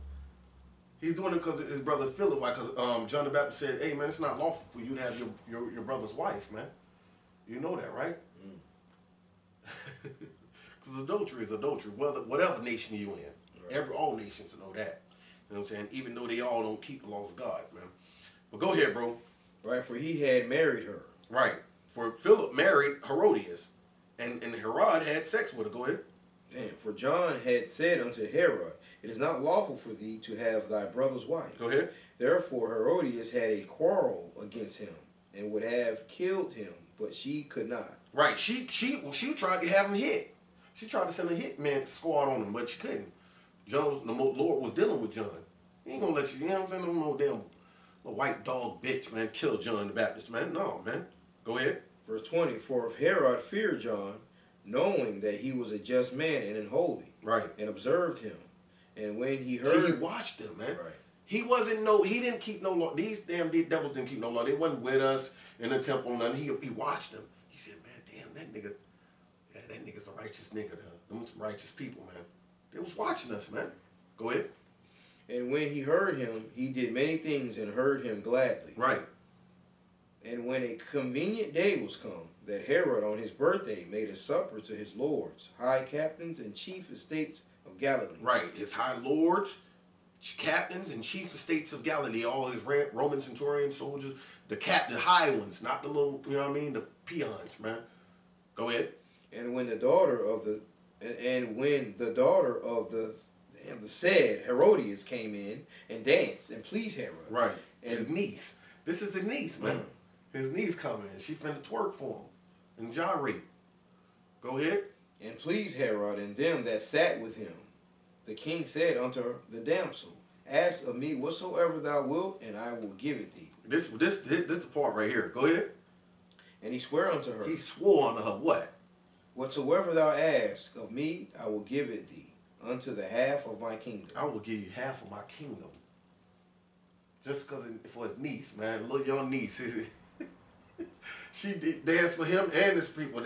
he's doing it because his brother Philip's wife. Because John the Baptist said, "Hey man, it's not lawful for you to have your brother's wife, man. You know that, right? Because adultery is adultery, whatever nation you in. Right. All nations know that. You know what I'm saying? Even though they all don't keep the laws of God, man. But go ahead, bro. Right, for he had married her. Right. For Philip married Herodias, and Herod had sex with her. Go ahead. Damn. For John had said unto Herod, it is not lawful for thee to have thy brother's wife. Go ahead. Therefore Herodias had a quarrel against him, and would have killed him, but she could not. Right. She tried to have him hit. She tried to send a hitman squad on him, but she couldn't. The Lord was dealing with John. He ain't gonna let you, you know what I'm saying? No damn white dog bitch, man, kill John the Baptist, man. No, man. Go ahead. Verse 20, for if Herod feared John, knowing that he was a just man and holy, right, and observed him, and when he heard... See, he watched him, man. Right. He didn't keep no law. These damn devils didn't keep no law. They wasn't with us in the temple, nothing. He watched them. He said, man, damn, that nigga's a righteous nigga. Them some righteous people, man. They was watching us, man. Go ahead. And when he heard him, he did many things and heard him gladly. Right. And when a convenient day was come, that Herod on his birthday made a supper to his lords, high captains, and chief estates of Galilee. Right. His high lords, captains, and chief estates of Galilee, all his Roman centurion soldiers, the high ones, not the little, you know what I mean, the peons, man. Go ahead. And when the daughter of the the said Herodias came in and danced and pleased Herod. Right. And his niece. This is his niece, man. His niece coming in. She finna twerk for him and gyrate. Go ahead. And pleased Herod and them that sat with him. The king said unto the damsel, ask of me whatsoever thou wilt, and I will give it thee. This the part right here. Go ahead. And he swore unto her. He swore unto her what? Whatsoever thou ask of me, I will give it thee, unto the half of my kingdom. I will give you half of my kingdom. Just because for his niece, man, little young niece. She did dance for him and his people.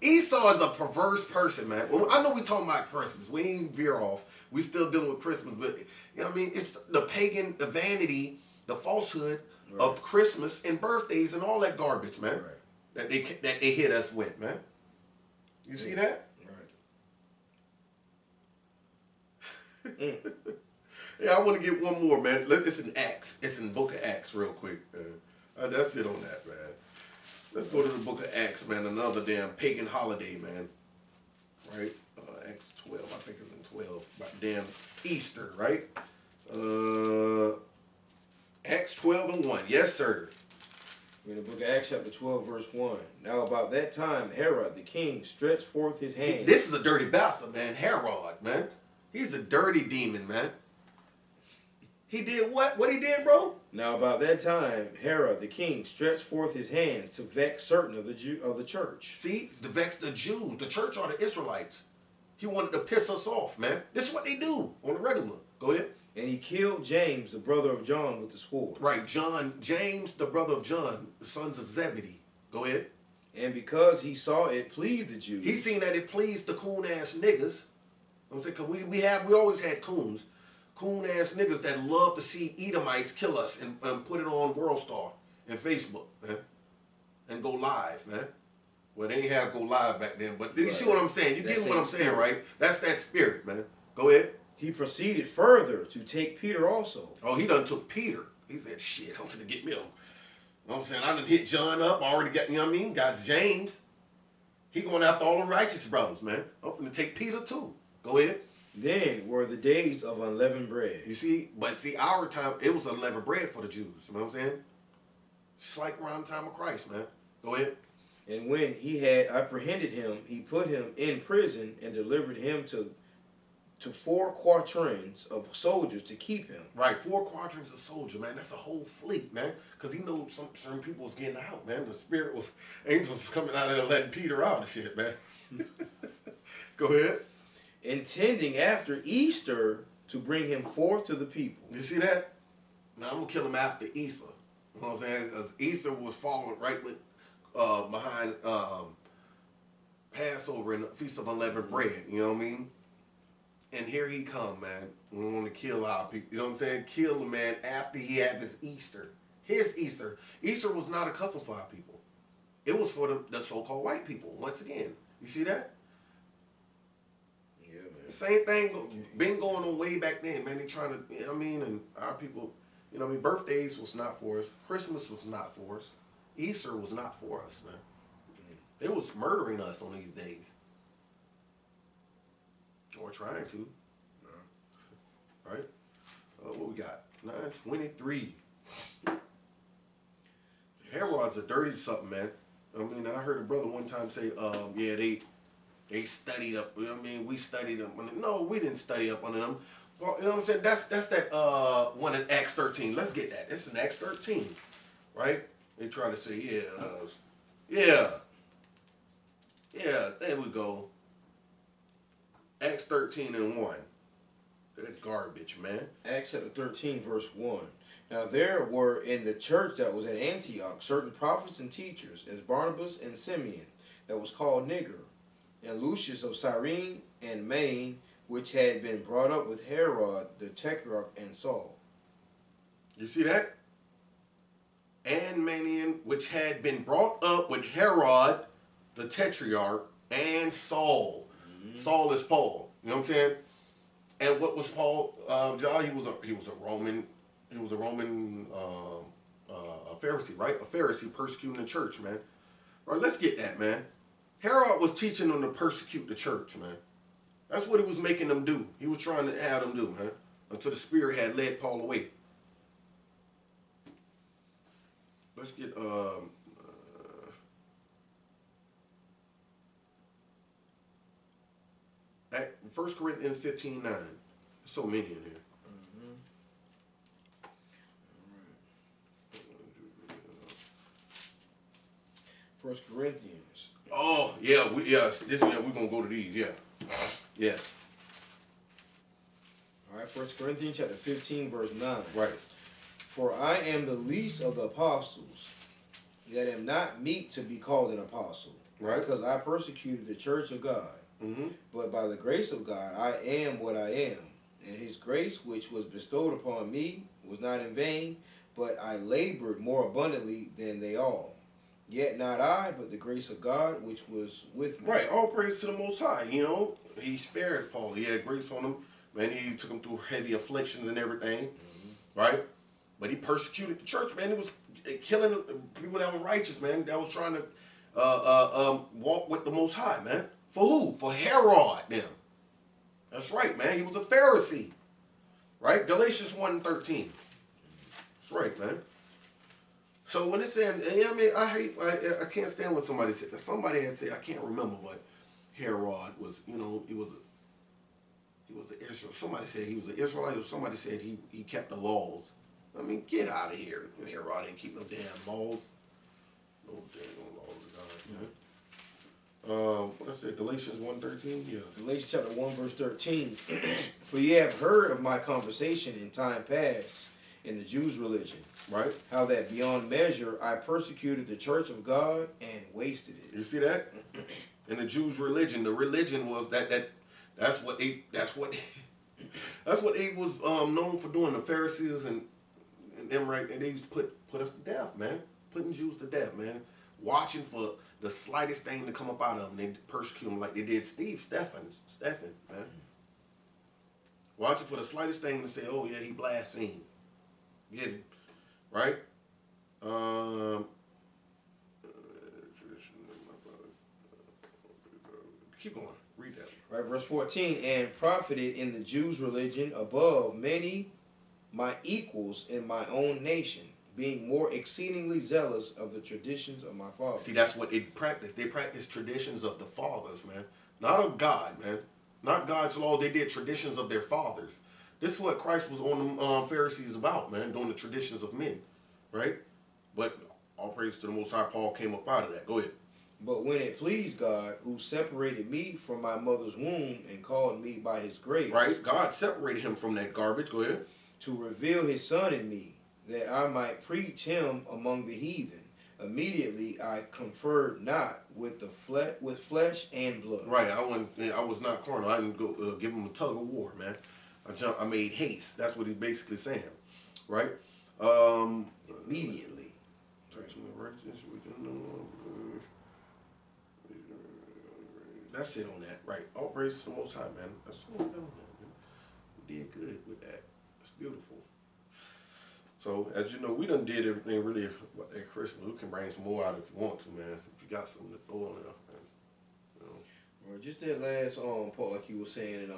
Esau is a perverse person, man. Well, I know we talking about Christmas. We ain't veer off. We still dealing with Christmas, but you know what I mean? It's the pagan, the vanity, the falsehood of Christmas and birthdays and all that garbage, man. Right. That they hit us with, man. You see that? Right. Yeah, I want to get one more, man. It's in Acts. It's in the book of Acts real quick. That's it on that, man. Let's go to the book of Acts, man. Another damn pagan holiday, man. Right? Acts 12. I think it's in 12. About damn Easter, right? Acts 12 and 1. Yes, sir. In the book of Acts chapter 12, verse 1. Now about that time, Herod the king stretched forth his hand. This is a dirty bastard, man. Herod, man. He's a dirty demon, man. He did what? What he did, bro? Now about that time, Herod the king stretched forth his hands to vex certain of the church. See, to vex the Jews. The church are the Israelites. He wanted to piss us off, man. This is what they do on the regular. Go ahead. And he killed James, the brother of John, with the sword. Right, James, the brother of John, the sons of Zebedee. Go ahead. And because he saw it pleased the Jews. He seen that it pleased the coon-ass niggas. I'm saying, because we always had coons. Coon-ass niggas that love to see Edomites kill us and put it on WorldStar and Facebook, man. And go live, man. Well, they ain't have go live back then, but you see what I'm saying? You get what I'm saying, right? That's that spirit, man. Go ahead. He proceeded further to take Peter also. Oh, he done took Peter. He said, shit, I'm finna get me on. You know what I'm saying? I done hit John up. I already got, you know what I mean? Got James. He going after all the righteous brothers, man. I'm finna take Peter too. Go ahead. Then were the days of unleavened bread. You see? But see, our time, it was unleavened bread for the Jews. You know what I'm saying? Just like around the time of Christ, man. Go ahead. And when he had apprehended him, he put him in prison and delivered him to to 4 quaternions of soldiers to keep him. Right, 4 quadrants of soldier, man. That's a whole fleet, man. Because he knew some certain people was getting out, man. The spirit was, angels was coming out there letting Peter out and shit, man. Go ahead. Intending after Easter to bring him forth to the people. You see that? Now I'm gonna kill him after Easter. You know what I'm saying? Because Easter was following right with, behind Passover and the Feast of Unleavened Bread. You know what I mean? And here he come, man. We want to kill our people. You know what I'm saying? Kill the man after he had his Easter. His Easter. Easter was not a custom for our people. It was for the so-called white people. Once again, you see that? Yeah, man. Same thing been going on way back then, man. They trying to, you know what I mean? And our people, you know what I mean? Birthdays was not for us. Christmas was not for us. Easter was not for us, man. They was murdering us on these days. Or trying to. Right? What we got? 9:23. Herod's a dirty something, man. I mean, I heard a brother one time say, yeah, they studied up. You know what I mean? We studied up. No, we didn't study up on them. Well, you know what I'm saying? That's that one in Acts 13. Let's get that. It's in Acts 13, right? They try to say, yeah, there we go. Acts 13:1. That garbage, man. Acts chapter 13, verse 1. Now there were in the church that was at Antioch certain prophets and teachers, as Barnabas and Simeon, that was called Niger, and Lucius of Cyrene, and Manaen, which had been brought up with Herod the Tetrarch and Saul. You see that? And Manaen, which had been brought up with Herod the Tetrarch and Saul. Saul is Paul. You know what I'm saying? And what was Paul? John, he was a Roman. He was a Roman a Pharisee, right? A Pharisee persecuting the church, man. All right, let's get that, man. Herod was teaching them to persecute the church, man. That's what he was making them do. He was trying to have them do, man. Until the Spirit had led Paul away. Let's get 1 Corinthians 15:9. There's so many in here. 1 Corinthians. Oh, yeah, we're gonna go to these, yeah. Yes. All right, 1 Corinthians chapter 15, verse 9. Right. For I am the least of the apostles, that am not meet to be called an apostle, right? Because I persecuted the church of God. But by the grace of God, I am what I am. And his grace, which was bestowed upon me, was not in vain, but I labored more abundantly than they all. Yet not I, but the grace of God, which was with me. Right, all praise to the Most High, you know. He spared Paul. He had grace on him. Man, he took him through heavy afflictions and everything, right? But he persecuted the church, man. He was killing people that were righteous, man, that was trying to walk with the Most High, man. For who? For Herod, them. That's right, man. He was a Pharisee, right? Galatians 1:13. That's right, man. So when it's saying, I mean, I can't stand when somebody said, somebody had said, I can't remember, but Herod was, you know, he was an Israel. Somebody said he was an Israelite, or somebody said he kept the laws. I mean, get out of here. Herod ain't keep no damn laws. No damn laws of God, man. What I said, Galatians 1:13? Yeah. Galatians chapter 1, verse 13. For ye have heard of my conversation in time past in the Jews' religion. Right. How that beyond measure I persecuted the church of God and wasted it. You see that? In the Jews' religion, the religion was that's what they was known for doing. The Pharisees and them, right? And they used to put us to death, man. Putting Jews to death, man. Watching for the slightest thing to come up out of them, they persecute them like they did Stephen, man. Watching for the slightest thing to say, oh yeah, he blasphemed. Get it, right? Keep going. Read that. Right, verse 14. And profited in the Jews' religion above many my equals in my own nation, being more exceedingly zealous of the traditions of my fathers. See, that's what they practice. They practice traditions of the fathers, man. Not of God, man. Not God's law. They did traditions of their fathers. This is what Christ was on the Pharisees about, man, doing the traditions of men, right? But all praise to the Most High, Paul came up out of that. Go ahead. But when it pleased God, who separated me from my mother's womb and called me by his grace. Right? God separated him from that garbage. Go ahead. To reveal his son in me, that I might preach him among the heathen. Immediately I conferred not with flesh and blood. Right. I was not carnal. I didn't go give him a tug of war, man. I made haste. That's what he's basically saying. Right? Immediately. That's it on that. Right. All praise to the Most High, man. That's all done, man. We did good with that. It's beautiful. So, as you know, we done did everything really at Christmas. We can bring some more out if you want to, man. If you got something to throw on there, man. You know. Well, just that last part, like you were saying, and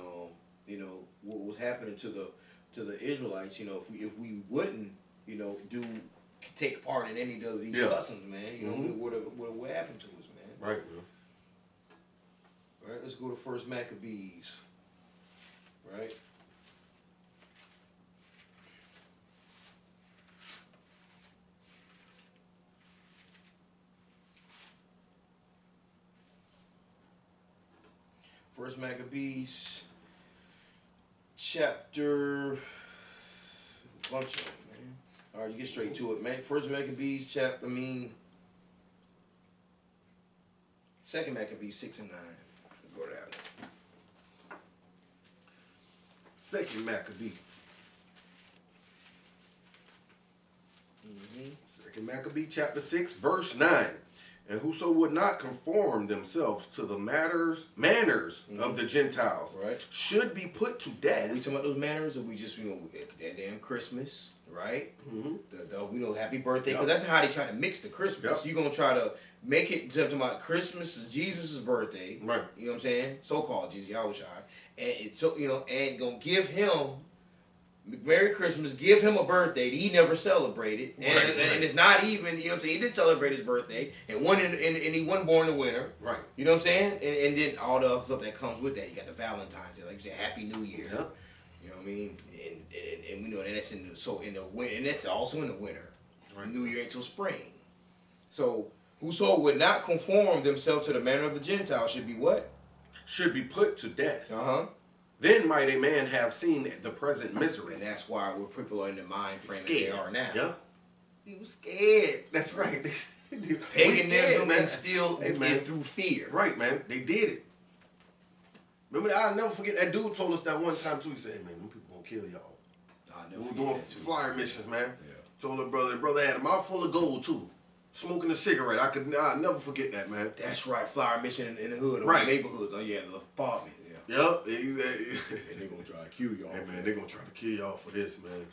you know, what was happening to the Israelites. You know, if we wouldn't, you know, take part in any of these customs, man, you know, what would happen to us, man? Right, man. All right, let's go to First Maccabees. Right. First Maccabees, chapter, bunch of them, man. All right, you get straight to it, man. First Maccabees, Second Maccabees 6 and 9. Go down there. Second Maccabee. Second Maccabee, chapter 6, verse 9. And whoso would not conform themselves to the manners of the Gentiles, right, should be put to death. Are we talking about those manners, or we just, you know, that damn Christmas, right? You know, happy birthday, because that's how they try to mix the Christmas. You're going to try to make it to about Christmas is Jesus' birthday, right? You know what I'm saying? So-called Jesus, Yahushua, and it took, you know, and going to give him Merry Christmas, give him a birthday that he never celebrated, and it's not even, you know what I'm saying, he didn't celebrate his birthday, and he wasn't born in the winter, right? You know what I'm saying, and then all the other stuff that comes with that. You got the Valentine's Day, like you said, Happy New Year, you know what I mean, and we know that that's in the winter, and that's also in the winter. Right. New Year until spring. So whoso would not conform themselves to the manner of the Gentiles should be what? Should be put to death. Then might a man have seen the present misery. And that's why people are in the mind frame that they are now. Yeah. You scared. That's right. Paganism instilled through fear. Right, man. They did it. Remember, I'll never forget, that dude told us that one time too. He said, hey, man, them people gonna kill y'all. We were doing flyer missions, man. Yeah. Told the brother had a mouthful of gold too. Smoking a cigarette. I'll never forget that, man. That's right. Flyer mission in the hood, or the neighborhoods. Oh yeah, the apartment. Yep. And they're going to try to kill y'all. Hey, man, they're going to try to kill y'all for this, man.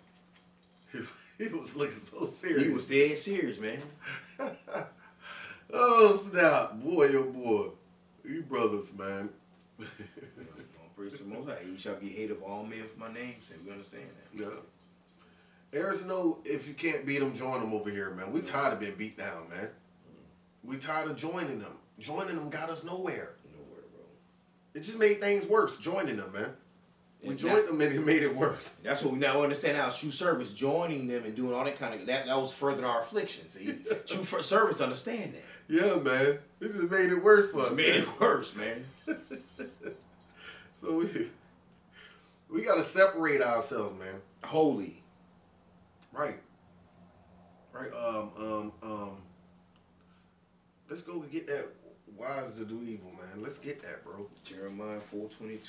He was looking so serious. He was dead serious, man. Oh, snap. Boy, oh, boy. You brothers, man. Praise the Most High. You shall be hated of all men for my name's sake. We understand that. Yeah. There's no, if you can't beat them, join them over here, man. We tired of being beat down, man. We tired of joining them. Joining them got us nowhere. It just made things worse, joining them, man. We joined them and it made it worse. That's what we now understand how true service, joining them and doing all that kind of, that was furthering our affliction. See, true servants understand that. Yeah, man. This just made it worse for us. Made it worse, man. So we got to separate ourselves, man. Holy. Right. Right. Let's go get that. Wise to do evil, man. Let's get that, bro. Jeremiah 4:22, man.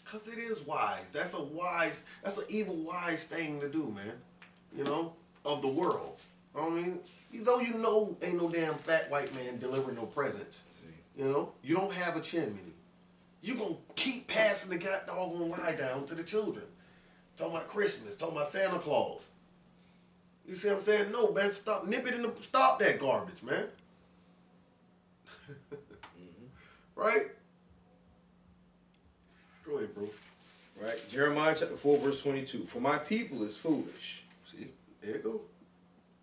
Cause it is wise. That's an evil wise thing to do, man. You know, of the world. I mean, though you know ain't no damn fat white man delivering no presents. You know, you don't have a chimney. You gonna keep passing the doggone lie down to the children. Talking about Christmas, talking about Santa Claus. You see what I'm saying? No, man, stop that garbage, man. Right? Go ahead, bro. Right. Jeremiah chapter 4, verse 22. For my people is foolish. See? There you go.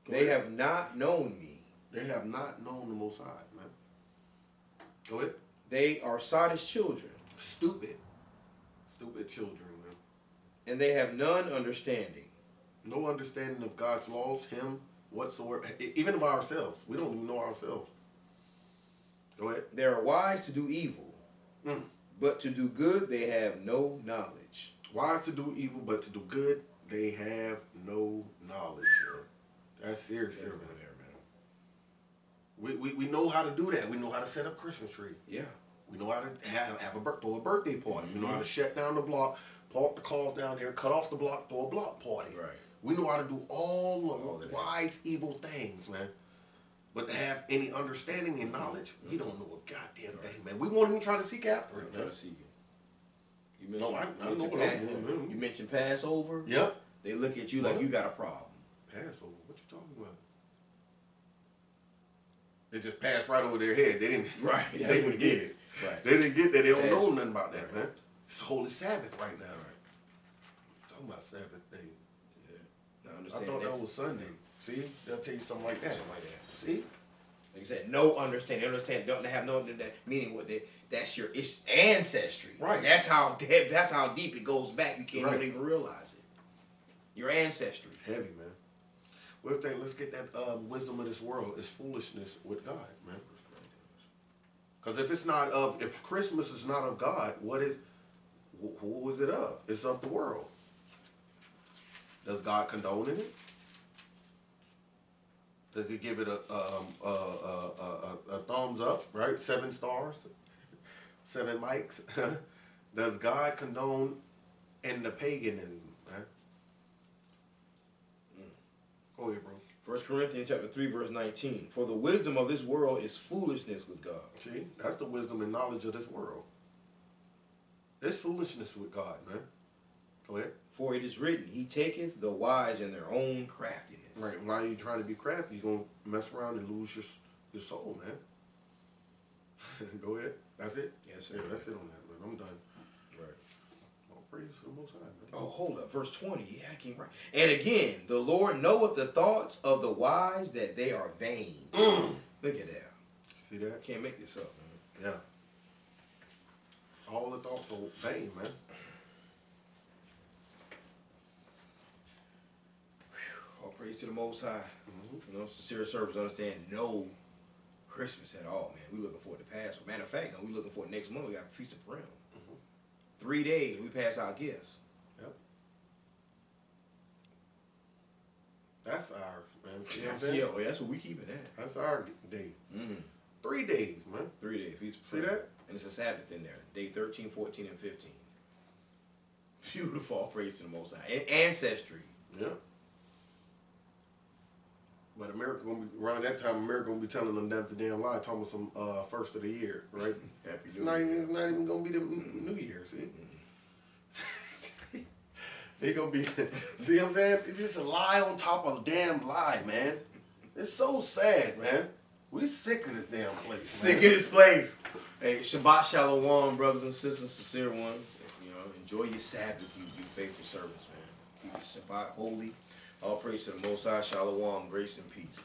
They have not known me. They have not known the Most High, man. Go ahead. They are sottish children. Stupid children, man. And they have none understanding. No understanding of God's laws, Him, whatsoever. Even of ourselves. We don't even know ourselves. Go ahead. They are wise to do evil, but to do good they have no knowledge. Wise to do evil, but to do good they have no knowledge, man. That's serious there, man. We know how to do that. We know how to set up Christmas tree. Yeah. We know how to throw a birthday party. We know how to shut down the block, park the cars down here, cut off the block, throw a block party. Right. We know how to do all of wise, evil things, man. But to have any understanding and knowledge, we don't know a goddamn thing, man. We won't even try to seek after it, man. Try to seek it. You mentioned Passover. Yep. They look at you like you got a problem. Passover? What you talking about? They just passed right over their head. They didn't. Right. They didn't get it. Right. They didn't get that. They don't know nothing about that, man. It's Holy Sabbath right now. Right. Talking about Sabbath day. Yeah. I thought that was Sunday. See, they'll tell you something like that. See. Like I said, no understanding. Don't have no understanding. Meaning what that's your ancestry. Right. That's how deep it goes back. You can't really even realize it. Your ancestry. Heavy, man. Let's get that wisdom of this world is foolishness with God, man. Because if Christmas is not of God, who is it of? It's of the world. Does God condone in it? Does He give it a thumbs up? Right, 7 stars, 7 mics. Does God condone in the paganism? Right? Go ahead, bro. 1 Corinthians chapter 3, verse 19. For the wisdom of this world is foolishness with God. See, that's the wisdom and knowledge of this world. It's foolishnness with God, man. Go ahead. For it is written, He taketh the wise in their own craftiness. Right. Why are you trying to be crafty? You're going to mess around and lose your soul, man. Go ahead. That's it? Yes, sir. Yeah, that's it on that, man. I'm done. Right. All praise to the Most High, man. Oh, hold up. Verse 20. Yeah, I can't write. And again, the Lord knoweth the thoughts of the wise, that they are vain. Look at that. See that? Can't make this up, man. Yeah. All the thoughts are vain, man. All praise to the Most High. You know, sincere service understand no Christmas at all, man. We looking forward to Passover. Matter of fact, no, we looking forward next month. We got Feast of Purim. 3 days we pass our gifts. Yep. That's ours, man. Yeah, that's what we keeping that. That's our day. 3 days, man. 3 days. Feast of See Purim. that? And it's a Sabbath in there. Day 13, 14, and 15. Beautiful. All praise to the Most High. Ancestry. Yeah. But America gonna be around that time. America gonna be telling them that's the damn lie, talking about some first of the year, right? It's not even gonna be the New Year. See, they gonna be. See what I'm saying? It's just a lie on top of a damn lie, man. It's so sad, man. We sick of this damn place. Sick of this place. Hey, Shabbat Shalom, brothers and sisters, sincere ones. You know, enjoy your Sabbath, you faithful servants, man. Keep the Shabbat holy. All praise to the Most High. Shalom, grace and peace.